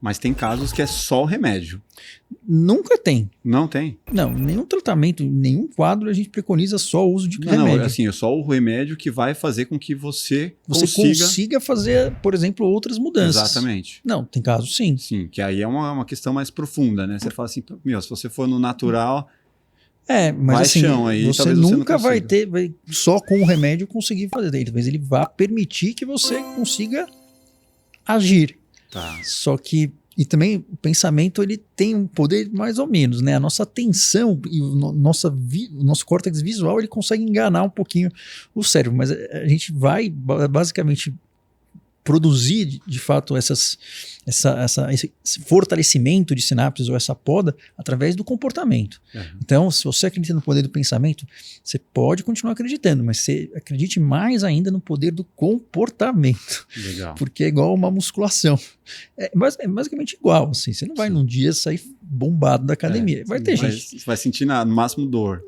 Mas tem casos que é só o remédio. Nunca tem. Não tem? Não, nenhum tratamento, nenhum quadro a gente preconiza só o uso de remédio. Não, assim, é só o remédio que vai fazer com que você consiga fazer, por exemplo, outras mudanças. Exatamente. Não, tem casos sim. Sim, que aí é uma questão mais profunda, né? Você fala assim, meu, se você for no natural... mas assim, aí, você nunca vai só com o remédio conseguir fazer. Talvez ele vá permitir que você consiga agir. Tá. Só que, e também o pensamento ele tem um poder mais ou menos, né? A nossa atenção e o nosso córtex visual ele consegue enganar um pouquinho o cérebro, mas a gente vai basicamente produzir de fato esse fortalecimento de sinapses ou essa poda através do comportamento. Uhum. Então, se você acredita no poder do pensamento, você pode continuar acreditando, mas você acredite mais ainda no poder do comportamento. Legal. Porque é igual uma musculação. É basicamente igual. Assim, você não vai num dia sair bombado da academia. Vai ter gente. Você vai sentir no máximo dor.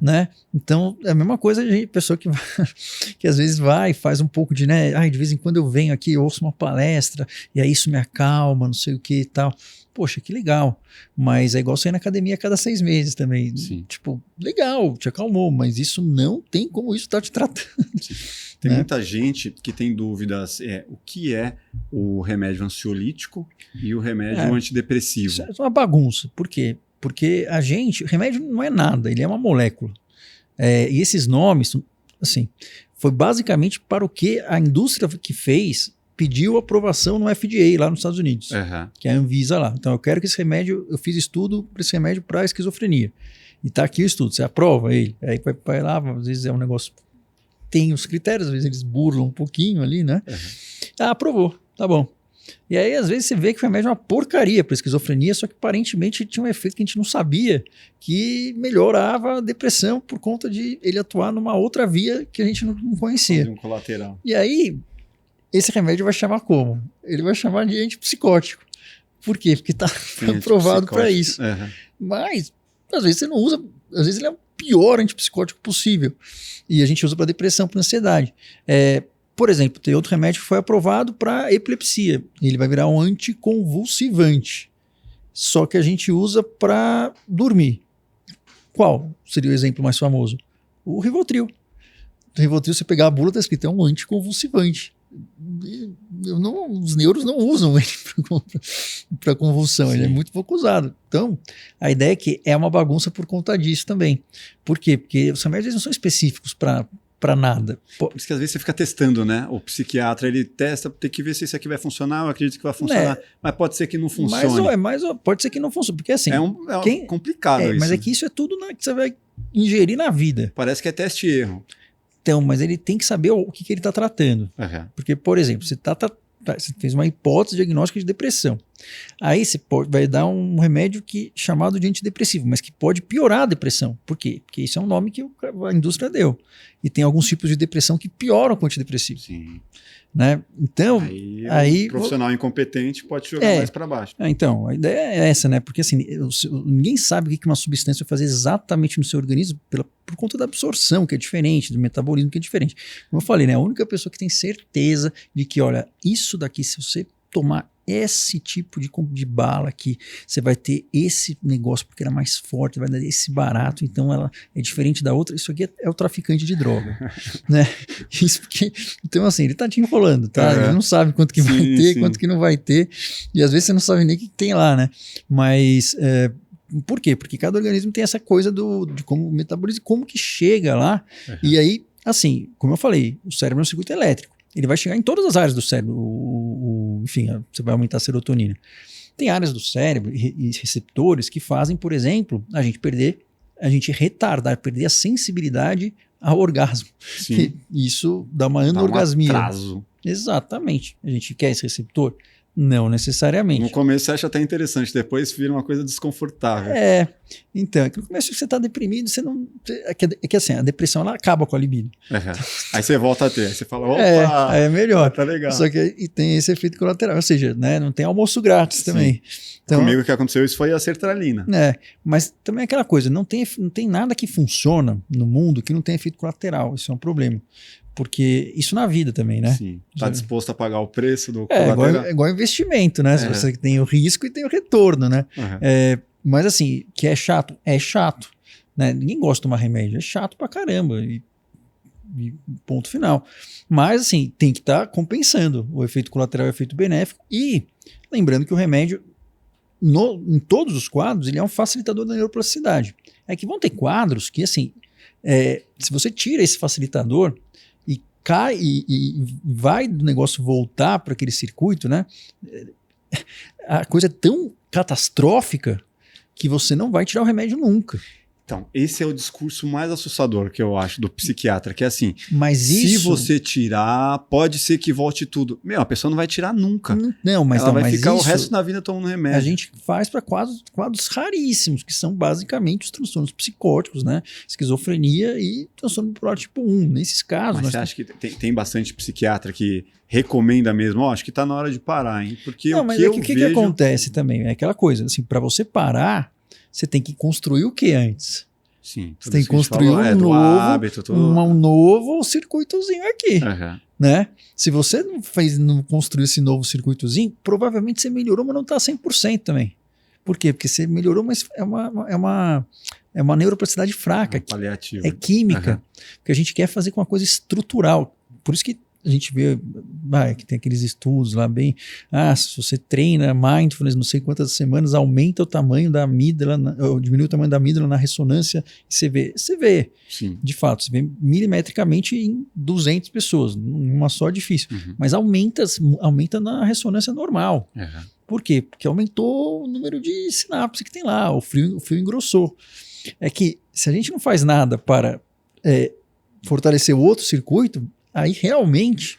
Né? Então, é a mesma coisa a pessoa que às vezes vai e faz um pouco de, né? De vez em quando eu venho aqui, eu ouço uma palestra, e aí isso me acalma, não sei o que e tal. Poxa, que legal. Mas é igual você ir na academia a cada 6 meses também. Sim. Tipo, legal, te acalmou, mas isso não tem como isso estar te tratando. Sim. Tem muita gente que tem dúvidas o que é o remédio ansiolítico e o remédio antidepressivo. Isso é uma bagunça. Por quê? Porque o remédio não é nada, ele é uma molécula. E esses nomes, assim, foi basicamente para o que a indústria que fez pediu aprovação no FDA lá nos Estados Unidos, que é a Anvisa lá. Então eu quero que esse remédio, eu fiz estudo para esse remédio para esquizofrenia. E tá aqui o estudo, você aprova ele. Aí vai lá, às vezes é um negócio, tem os critérios, às vezes eles burlam um pouquinho ali, né? Aprovou, tá bom. E aí às vezes você vê que o remédio é uma porcaria para esquizofrenia, só que aparentemente tinha um efeito que a gente não sabia, que melhorava a depressão por conta de ele atuar numa outra via que a gente não conhecia. Um colateral. E aí esse remédio vai chamar como? Ele vai chamar de antipsicótico. Por quê? Porque está aprovado para isso. Mas, às vezes você não usa, às vezes ele é o pior antipsicótico possível. E a gente usa para depressão, para ansiedade. Por exemplo, tem outro remédio que foi aprovado para epilepsia. Ele vai virar um anticonvulsivante. Só que a gente usa para dormir. Qual seria o exemplo mais famoso? O Rivotril. O Rivotril, você pegar a bula, está escrito, é um anticonvulsivante. Os neuros não usam ele para convulsão. Sim. Ele é muito pouco usado. Então, a ideia é que é uma bagunça por conta disso também. Por quê? Porque os remédios não são específicos para nada. Por isso que às vezes você fica testando, né? O psiquiatra, ele testa, tem que ver se isso aqui vai funcionar, eu acredito que vai funcionar, mas pode ser que não funcione. Pode ser que não funcione, porque assim... complicado isso. Mas é que isso é tudo que você vai ingerir na vida. Parece que é teste e erro. Então, mas ele tem que saber o que ele está tratando. Porque, por exemplo, você fez uma hipótese diagnóstica de depressão. Aí você vai dar um remédio chamado de antidepressivo, mas que pode piorar a depressão. Por quê? Porque isso é um nome que a indústria deu. E tem alguns tipos de depressão que pioram com antidepressivo. Sim. Né? Então, aí o profissional incompetente pode jogar mais para baixo. Então, a ideia é essa, né? Porque assim, ninguém sabe o que uma substância vai fazer exatamente no seu organismo por conta da absorção, que é diferente, do metabolismo, que é diferente. Como eu falei, né? A única pessoa que tem certeza de que, olha, isso daqui, se você tomar esse tipo de bala aqui, você vai ter esse negócio porque ela é mais forte, vai dar esse barato, então ela é diferente da outra. Isso aqui é o traficante de droga, né? Isso porque, então assim, ele tá te enrolando, tá? Ele não sabe quanto que vai ter, quanto que não vai ter, e às vezes você não sabe nem o que tem lá, né? Mas por quê? Porque cada organismo tem essa coisa de como metaboliza, como que chega lá, e aí, assim, como eu falei, o cérebro é um circuito elétrico. Ele vai chegar em todas as áreas do cérebro, enfim, você vai aumentar a serotonina. Tem áreas do cérebro e receptores que fazem, por exemplo, a gente perder a sensibilidade ao orgasmo. Isso dá uma anorgasmia. Dá um atraso. Exatamente. A gente quer esse receptor? Não necessariamente. No começo você acha até interessante, depois vira uma coisa desconfortável. Então, no começo você está deprimido, você não... É que assim, a depressão ela acaba com a libido. Aí você volta a ter, aí você fala, opa! É melhor. Tá legal. Só que tem esse efeito colateral, ou seja, né, não tem almoço grátis também. Então, comigo o que aconteceu isso foi a sertralina. Mas também é aquela coisa, não tem nada que funciona no mundo que não tem efeito colateral, isso é um problema. Porque isso na vida também, né? Sim. Tá disposto a pagar o preço do colateral? É igual investimento, né? Você tem o risco e tem o retorno, né? Mas assim, que é chato? É chato. Né? Ninguém gosta de tomar remédio. É chato pra caramba. E ponto final. Mas assim, tem que estar compensando. O efeito colateral é o efeito benéfico. E lembrando que o remédio, em todos os quadros, ele é um facilitador da neuroplasticidade. É que vão ter quadros que, assim, se você tira esse facilitador e cai e vai do negócio voltar para aquele circuito, né? A coisa é tão catastrófica que você não vai tirar o remédio nunca. Então, esse é o discurso mais assustador que eu acho do psiquiatra, que é assim, se você tirar, pode ser que volte tudo. A pessoa não vai tirar nunca. Não, mas ela vai mas ficar o resto da vida tomando remédio. A gente faz para quadros raríssimos, que são basicamente os transtornos psicóticos, né? Esquizofrenia e transtorno bipolar tipo 1. Nesses casos... Mas você acha que tem bastante psiquiatra que recomenda mesmo? Acho que está na hora de parar, hein? Porque não, mas o que acontece também? É aquela coisa, assim, para você parar, você tem que construir o que antes? Sim. Você tem que construir um novo circuitozinho aqui. Né? Se você não construiu esse novo circuitozinho, provavelmente você melhorou, mas não está 100% também. Por quê? Porque você melhorou, mas é uma neuroplasticidade fraca. Paliativa. É química. Porque a gente quer fazer com uma coisa estrutural. Por isso que a gente vê que tem aqueles estudos lá bem, se você treina mindfulness não sei quantas semanas, aumenta o tamanho da amígdala, ou diminui o tamanho da amígdala na ressonância, e você vê Sim. De fato, você vê milimetricamente em 200 pessoas, uma só é difícil, mas aumenta na ressonância normal. Por quê? Porque aumentou o número de sinapses que tem lá, o fio engrossou. É que se a gente não faz nada para fortalecer o outro circuito, aí realmente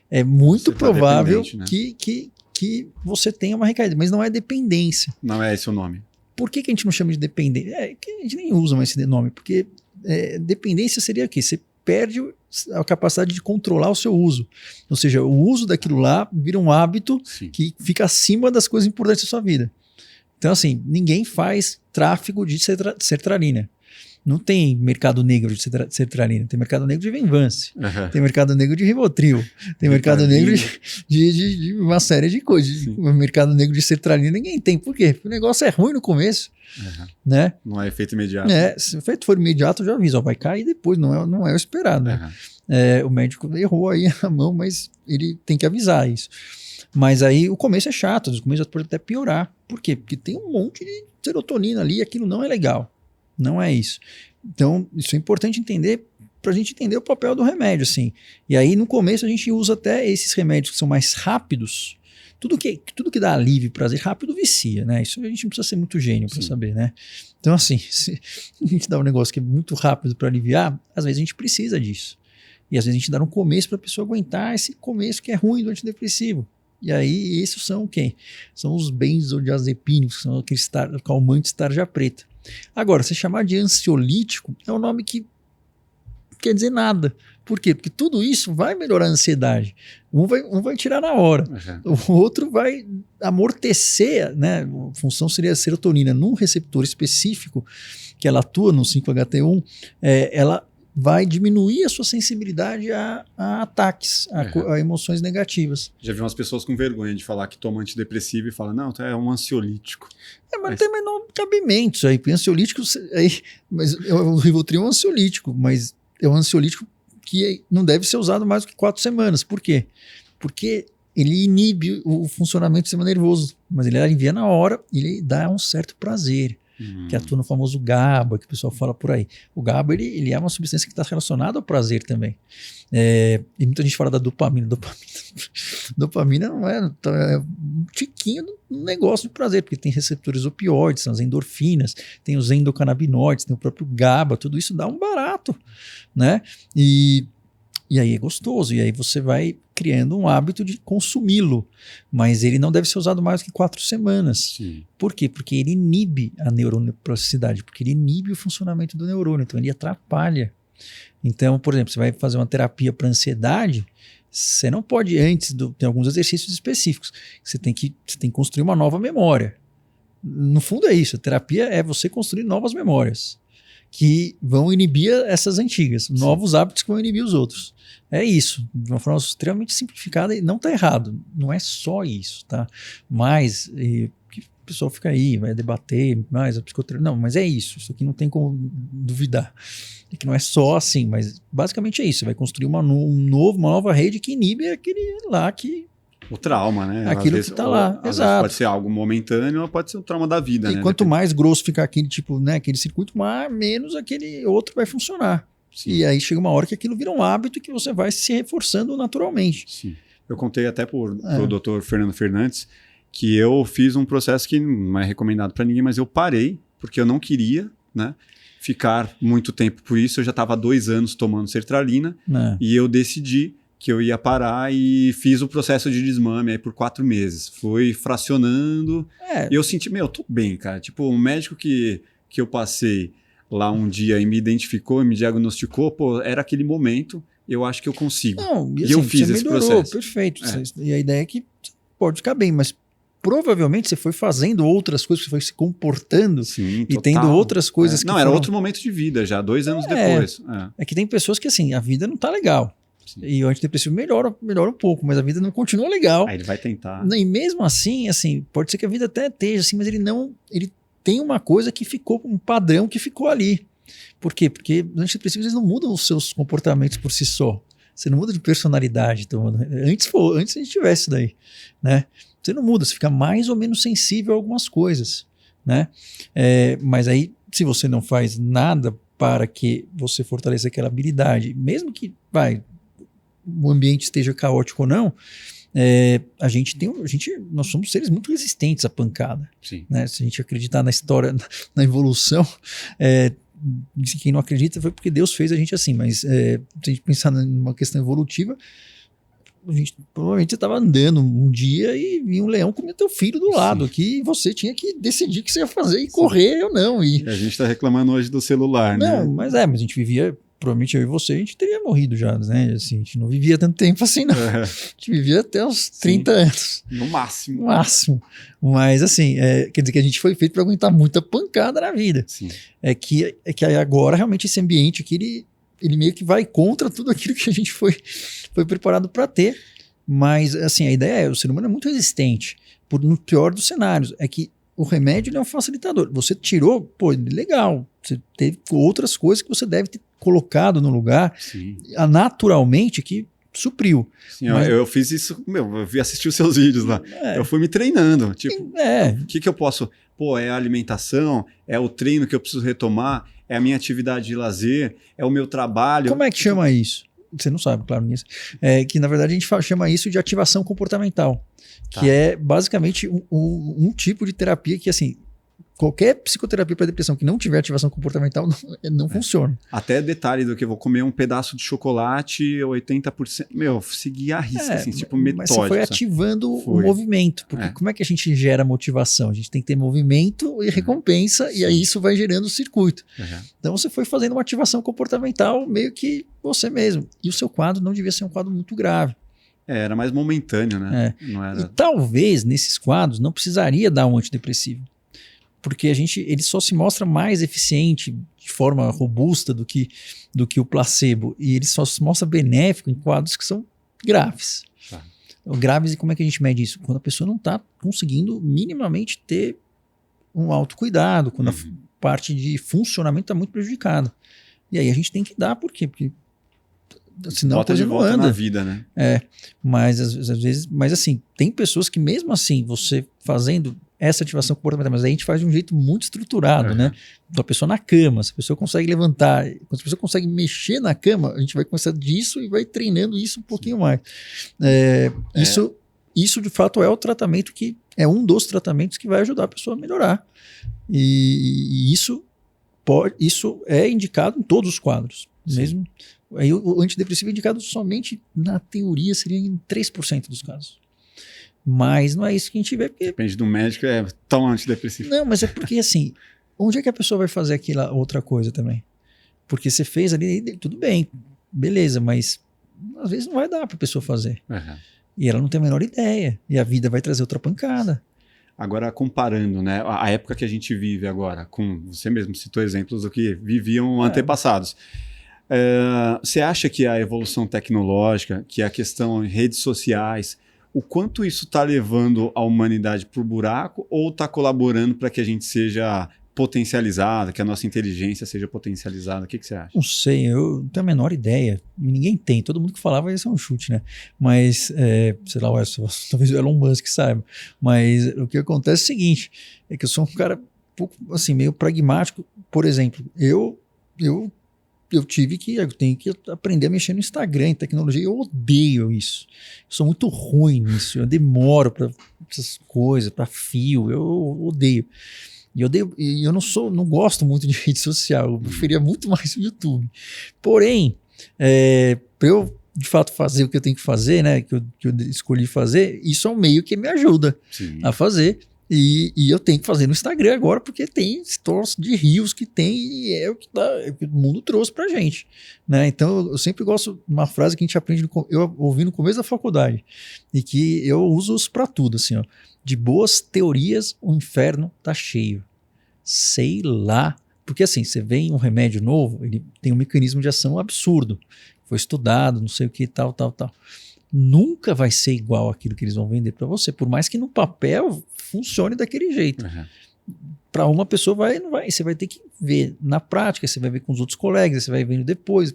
é muito provável, né? que você tenha uma recaída, mas não é dependência. Não é esse o nome. Por que a gente não chama de dependência? Que a gente nem usa mais esse nome, porque dependência seria o quê? Você perde a capacidade de controlar o seu uso. Ou seja, o uso daquilo lá vira um hábito que fica acima das coisas importantes da sua vida. Então, assim, ninguém faz tráfego de sertralina. Não tem mercado negro de sertralina, tem mercado negro de Venvance, tem mercado negro de Rivotril, tem mercado negro de uma série de coisas. O mercado negro de sertralina ninguém tem. Por quê? Porque o negócio é ruim no começo. Né? Não é efeito imediato. Se o efeito for imediato, eu já aviso, vai cair depois, não é o esperado. Né? O médico errou aí a mão, mas ele tem que avisar isso. Mas aí o começo é chato, o começo pode até piorar. Por quê? Porque tem um monte de serotonina ali e aquilo não é legal. Não é isso. Então, isso é importante entender para a gente entender o papel do remédio, assim. E aí, no começo, a gente usa até esses remédios que são mais rápidos. Tudo que dá alívio e prazer rápido vicia, né? Isso a gente não precisa ser muito gênio para saber, né? Então, assim, se a gente dá um negócio que é muito rápido para aliviar, às vezes a gente precisa disso. E às vezes a gente dá um começo para a pessoa aguentar esse começo que é ruim do antidepressivo. E aí, esses são quem? São os benzodiazepínicos, são aqueles calmantes tarja preta. Agora, se chamar de ansiolítico é um nome que quer dizer nada. Por quê? Porque tudo isso vai melhorar a ansiedade. Um vai tirar na hora. O outro vai amortecer, né? A função seria a serotonina num receptor específico, que ela atua no 5-HT1, ela vai diminuir a sua sensibilidade a ataques, a emoções negativas. Já vi umas pessoas com vergonha de falar que toma antidepressivo e falam, não, é um ansiolítico. Mas não tem menor cabimento isso aí. Ansiolítico, mas o Rivotril é um ansiolítico, mas é um ansiolítico que não deve ser usado mais do que 4 semanas. Por quê? Porque ele inibe o funcionamento do sistema nervoso, mas ele alivia na hora e ele dá um certo prazer. Que atua no famoso GABA, que o pessoal fala por aí. O GABA ele é uma substância que está relacionada ao prazer também. E muita gente fala da dopamina. Dopamina não é um tiquinho do negócio de prazer, porque tem receptores opioides, são as endorfinas, tem os endocannabinoides, tem o próprio GABA, tudo isso dá um barato, né? E aí é gostoso, e aí você vai criando um hábito de consumi-lo, mas ele não deve ser usado mais do que 4 semanas. Sim. Por quê? Porque ele inibe a neuroplasticidade, porque ele inibe o funcionamento do neurônio, então ele atrapalha. Então, por exemplo, você vai fazer uma terapia para ansiedade, você não pode tem alguns exercícios específicos, você tem que construir uma nova memória. No fundo é isso, a terapia é você construir novas memórias. que vão inibir essas antigas, novos hábitos que vão inibir os outros. É isso, de uma forma extremamente simplificada, e não está errado, não é só isso, tá? Mas o pessoal fica aí, vai debater mais a psicoterapia, não, mas é isso aqui não tem como duvidar, é que não é só assim, mas basicamente é isso, você vai construir uma nova rede que inibe aquele lá que... O trauma, né? Aquilo que está lá, exato. Pode ser algo momentâneo ou pode ser o trauma da vida, e né? quanto mais grosso ficar aquele tipo, né, aquele circuito, menos aquele outro vai funcionar. Sim. E aí chega uma hora que aquilo vira um hábito que você vai se reforçando naturalmente. Sim. Eu contei até pro Dr. Fernando Fernandes que eu fiz um processo que não é recomendado para ninguém, mas eu parei porque eu não queria, né, ficar muito tempo por isso. Eu já estava há 2 anos tomando sertralina e eu decidi que eu ia parar e fiz o processo de desmame aí por 4 meses. Fui fracionando e eu senti, eu tô bem, cara. Tipo, o médico que eu passei lá um dia e me identificou e me diagnosticou, pô, era aquele momento, eu acho que eu consigo. Não, e assim, eu fiz esse processo. Perfeito. E a ideia é que pode ficar bem, mas provavelmente você foi fazendo outras coisas, você foi se comportando. Sim, e tendo outras coisas que não, era outro momento de vida já, 2 anos depois. É que tem pessoas que assim, a vida não tá legal. Sim. E o antidepressivo melhora um pouco, mas a vida não continua legal. Aí ele vai tentar. E mesmo assim, pode ser que a vida até esteja assim, mas ele tem uma coisa que ficou, um padrão que ficou ali. Por quê? Porque os antidepressivos eles não mudam os seus comportamentos por si só. Você não muda de personalidade. Antes a gente tivesse isso daí, né? Você não muda, você fica mais ou menos sensível a algumas coisas, né? Mas aí, se você não faz nada para que você fortaleça aquela habilidade, mesmo que o ambiente esteja caótico ou não, nós somos seres muito resistentes à pancada. Sim. Né? Se a gente acreditar na história, na evolução, quem não acredita foi porque Deus fez a gente assim, mas se a gente pensar numa questão evolutiva, provavelmente você estava andando um dia e um leão comia teu filho do lado aqui, e você tinha que decidir o que você ia fazer e correr ou não. E a gente está reclamando hoje do celular, né? Não, mas a gente vivia... Provavelmente eu e você, a gente teria morrido já, né? Assim, a gente não vivia tanto tempo assim, não. A gente vivia até uns 30 anos. No máximo. No máximo. Mas assim, quer dizer que a gente foi feito para aguentar muita pancada na vida. Sim. É que agora realmente esse ambiente aqui, ele meio que vai contra tudo aquilo que a gente foi preparado para ter. Mas assim, a ideia o ser humano é muito resistente. No pior dos cenários, é que o remédio ele é um facilitador. Você tirou, legal. Você teve outras coisas que você deve ter colocado no lugar, naturalmente, que supriu. Sim, mas... eu fiz isso, eu vi assistir os seus vídeos lá. Eu fui me treinando. Tipo, o que eu posso... é a alimentação, é o treino que eu preciso retomar, é a minha atividade de lazer, é o meu trabalho. Como é que chama isso? Você não sabe, claro, nisso. Que na verdade a gente chama isso de ativação comportamental, que é basicamente um tipo de terapia que, assim, qualquer psicoterapia para depressão que não tiver ativação comportamental não funciona. Até detalhe do que eu vou comer um pedaço de chocolate, 80%. Seguir a risca, assim, tipo metódico. Mas você foi ativando o movimento. Porque como é que a gente gera motivação? A gente tem que ter movimento e recompensa, e aí isso vai gerando o circuito. Então você foi fazendo uma ativação comportamental meio que você mesmo. E o seu quadro não devia ser um quadro muito grave. Era mais momentâneo, né? Não era... E talvez nesses quadros não precisaria dar um antidepressivo. Porque ele só se mostra mais eficiente de forma robusta do que o placebo. E ele só se mostra benéfico em quadros que são graves. Graves, e como é que a gente mede isso? Quando a pessoa não está conseguindo minimamente ter um autocuidado, quando a parte de funcionamento está muito prejudicada. E aí a gente tem que dar, por quê? Porque senão a coisa não anda. Na vida, né? Mas às vezes, mas assim, tem pessoas que mesmo assim, você fazendo essa ativação comportamental, mas aí a gente faz de um jeito muito estruturado, né? Então a pessoa na cama, se a pessoa consegue levantar, quando a pessoa consegue mexer na cama, a gente vai começar disso e vai treinando isso um pouquinho mais. Isso de fato é o tratamento que é um dos tratamentos que vai ajudar a pessoa a melhorar. E isso é indicado em todos os quadros. Mesmo. Aí o antidepressivo é indicado somente, na teoria, seria em 3% dos casos. Mas não é isso que a gente vê. Porque... Depende do médico, tão antidepressivo. Não, mas é porque assim, onde é que a pessoa vai fazer aquela outra coisa também? Porque você fez ali, tudo bem, beleza, mas às vezes não vai dar para a pessoa fazer. E ela não tem a menor ideia. E a vida vai trazer outra pancada. Agora, comparando, né, a época que a gente vive agora, com você mesmo citou exemplos do que viviam antepassados. Você acha que a evolução tecnológica, que a questão em redes sociais, o quanto isso está levando a humanidade para o buraco ou está colaborando para que a gente seja potencializada, que a nossa inteligência seja potencializada? O que você acha? Não sei, eu não tenho a menor ideia. Ninguém tem. Todo mundo que falava isso é um chute, né? Mas, sei lá, talvez o Elon Musk saiba. Mas o que acontece é o seguinte, é que eu sou um cara um pouco, assim, meio pragmático. Por exemplo, eu tenho que aprender a mexer no Instagram, em tecnologia. Eu odeio isso. Eu sou muito ruim nisso. Eu demoro para essas coisas, para fio. Eu odeio. E eu não gosto muito de rede social, eu preferia muito mais o YouTube. Porém, para eu de fato fazer o que eu tenho que fazer, né, que eu escolhi fazer, isso é um meio que me ajuda a fazer. E eu tenho que fazer no Instagram agora, porque tem stories de rios que tem, e é o que o mundo trouxe pra gente, né? Então eu sempre gosto de uma frase que a gente aprende, eu ouvi no começo da faculdade, e que eu uso isso pra tudo, assim, ó. De boas teorias, o inferno tá cheio. Sei lá. Porque assim, você vê um remédio novo, ele tem um mecanismo de ação absurdo. Foi estudado, não sei o que, tal. Nunca vai ser igual aquilo que eles vão vender para você, por mais que no papel funcione daquele jeito. Para uma pessoa não vai. Você vai ter que ver na prática, você vai ver com os outros colegas, você vai vendo depois.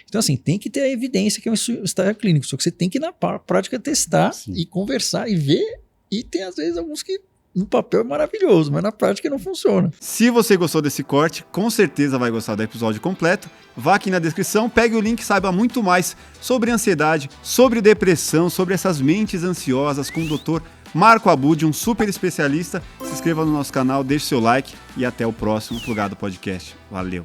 Então assim, tem que ter a evidência que é um estágio clínico, só que você tem que na prática testar e conversar e ver, e tem às vezes alguns que no papel é maravilhoso, mas na prática não funciona. Se você gostou desse corte, com certeza vai gostar do episódio completo. Vá aqui na descrição, pegue o link e saiba muito mais sobre ansiedade, sobre depressão, sobre essas mentes ansiosas com o Dr. Marco Abud, um super especialista. Se inscreva no nosso canal, deixe seu like e até o próximo Plugado Podcast. Valeu!